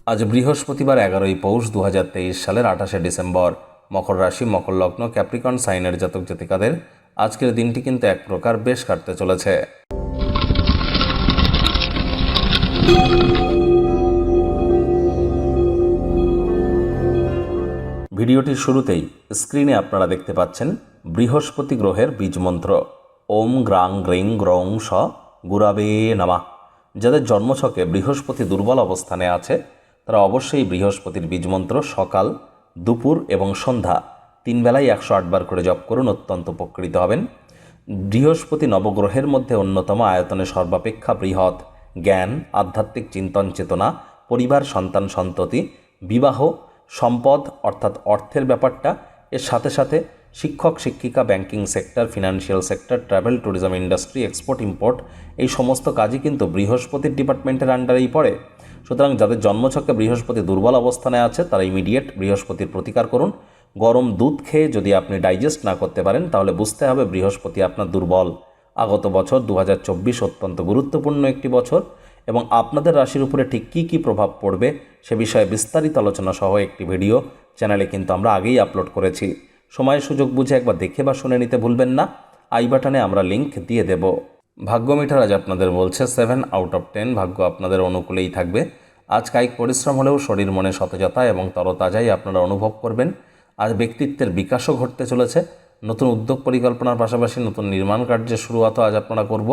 আজ বৃহস্পতিবার 11ই পৌষ 2023 সালের 28শে ডিসেম্বর। মকর রাশি, মকর লগ্ন, ক্যাপ্রিকন সাইনের জাতক জাতিকাদের আজকের দিনটি কিন্তু এক প্রকার বেশ কাটতে চলেছে। ভিডিওটির শুরুতেই স্ক্রিনে আপনারা দেখতে পাচ্ছেন বৃহস্পতি গ্রহের বীজমন্ত্র ওম গ্রাং গ্রিং গ্রং স গুরাবে নমঃ। যাদের জন্মছকে বৃহস্পতি দুর্বল অবস্থানে আছে তারা অবশ্যই বৃহস্পতির বীজমন্ত্র সকাল, দুপুর এবং সন্ধ্যা 3 বেলায় 108 বার করে জপ করুন, অত্যন্ত উপকৃত হবেন। বৃহস্পতি নবগ্রহের মধ্যে অন্যতম, আয়তনে সর্বাপেক্ষা বৃহৎ। জ্ঞান, আধ্যাত্মিক চিন্তন চেতনা, পরিবার, সন্তান সন্ততি, বিবাহ, সম্পদ অর্থাৎ অর্থের ব্যাপারটা, এর সাথে সাথে শিক্ষক শিক্ষিকা, banking sector, financial sector, travel tourism industry, export import, এই সমস্ত কাজই কিন্তু বৃহস্পতির ডিপার্টমেন্টের আন্ডারেই পড়ে। সুতরাং যাদের জন্মছকে বৃহস্পতি দুর্বল অবস্থানে আছে তারা ইমিডিয়েট বৃহস্পতির প্রতিকার করুন। গরম দুধ খেয়ে যদি আপনি ডাইজেস্ট না করতে পারেন তাহলে বুঝতে হবে বৃহস্পতি আপনার দুর্বল। আগত বছর 2024 অত্যন্ত গুরুত্বপূর্ণ একটি বছর এবং আপনাদের রাশির উপরে ঠিক কী কী প্রভাব পড়বে সে বিষয়ে বিস্তারিত আলোচনা সহ একটি ভিডিও চ্যানেলে কিন্তু আমরা আগেই আপলোড করেছি। সময় সুযোগ বুঝে একবার দেখে বা শুনে নিতে ভুলবেন না। আই বাটনে আমরা লিংক দিয়ে দেব। ভাগ্য মিটার আজ আপনাদের বলছে 7 আউট অফ 10, ভাগ্য আপনাদের অনুকূলেই থাকবে। আজ কায়িক পরিশ্রম হলেও শরীর মনে সতেজতা এবং তরতাজাই আপনারা অনুভব করবেন। আজ ব্যক্তিত্বের বিকাশও ঘটতে চলেছে। নতুন উদ্যোগ পরিকল্পনার পাশাপাশি নতুন নির্মাণ কার্যের শুরুয়াতও আজ আপনারা করব।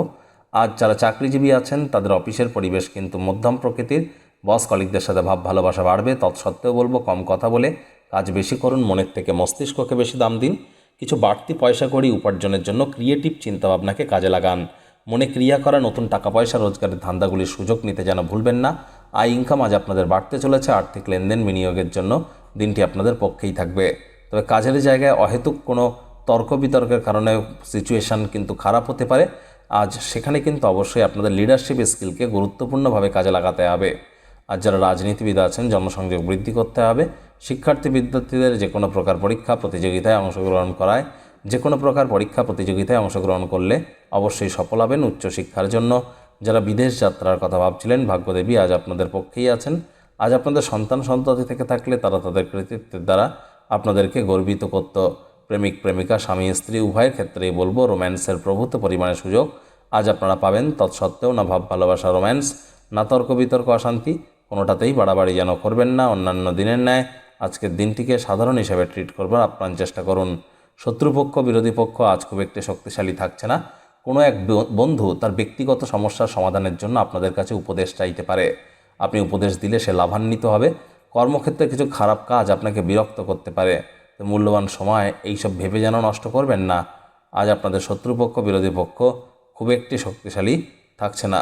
আজ যারা চাকরিজীবী আছেন তাদের অফিসের পরিবেশ কিন্তু মধ্যম প্রকৃতির। বস কলিগদের সাথে ভাব ভালোবাসা বাড়বে। তৎসত্ত্বেও বলবো কম কথা বলে কাজ বেশি করুন, মনের থেকে মস্তিষ্ককে বেশি দাম দিন। কিছু বাড়তি পয়সা কড়ি উপার্জনের জন্য ক্রিয়েটিভ চিন্তাভাবনাকে কাজে লাগান। মনে ক্রিয়া করা নতুন টাকা পয়সা রোজগারের ধান্দাগুলির সুযোগ নিতে যেন ভুলবেন না। আয় ইনকাম আজ আপনাদের বাড়তে চলেছে। আর্থিক লেনদেন বিনিয়োগের জন্য দিনটি আপনাদের পক্ষেই থাকবে। তবে কাজের জায়গায় অহেতুক কোনো তর্ক বিতর্কের কারণে সিচুয়েশান কিন্তু খারাপ হতে পারে। আজ সেখানে কিন্তু অবশ্যই আপনাদের লিডারশিপ স্কিলকে গুরুত্বপূর্ণভাবে কাজে লাগাতে হবে। আর যারা রাজনীতিবিদ আছেন জনসংযোগ বৃদ্ধি করতে হবে। শিক্ষার্থী বিদ্যার্থীদের যে কোনো প্রকার পরীক্ষা প্রতিযোগিতায় অংশগ্রহণ করলে অবশ্যই সফল হবেন উচ্চশিক্ষার জন্য। যারা বিদেশ যাত্রার কথা ভাবছিলেন ভাগ্যদেবী আজ আপনাদের পক্ষেই আছেন। আজ আপনাদের সন্তান সন্ততি থেকে থাকলে তারা তাদের কৃতিত্বের দ্বারা আপনাদেরকে গর্বিত করত। প্রেমিক প্রেমিকা, স্বামী স্ত্রী উভয়ের ক্ষেত্রেই বলবো রোম্যান্সের প্রভূত পরিমাণে সুযোগ আজ আপনারা পাবেন। তৎসত্ত্বেও না ভাব ভালোবাসা, রোম্যান্স, না তর্ক বিতর্ক, অশান্তি, কোনোটাতেই বাড়াবাড়ি যেন করবেন না। অন্যান্য দিনের ন্যায় আজকের দিনটিকে সাধারণ হিসেবে ট্রিট করবার আপ্রাণ চেষ্টা করুন। শত্রুপক্ষ, বিরোধী পক্ষ আজ খুব একটি শক্তিশালী থাকছে না। কোনো এক বন্ধু তার ব্যক্তিগত সমস্যার সমাধানের জন্য আপনাদের কাছে উপদেশ চাইতে পারে। আপনি উপদেশ দিলে সে লাভান্বিত হবে। কর্মক্ষেত্রে কিছু খারাপ কাজ আপনাকে বিরক্ত করতে পারে। তো মূল্যবান সময় এইসব ভেবে যেন নষ্ট করবেন না। আজ আপনাদের শত্রুপক্ষ, বিরোধী পক্ষ খুব একটি শক্তিশালী থাকছে না।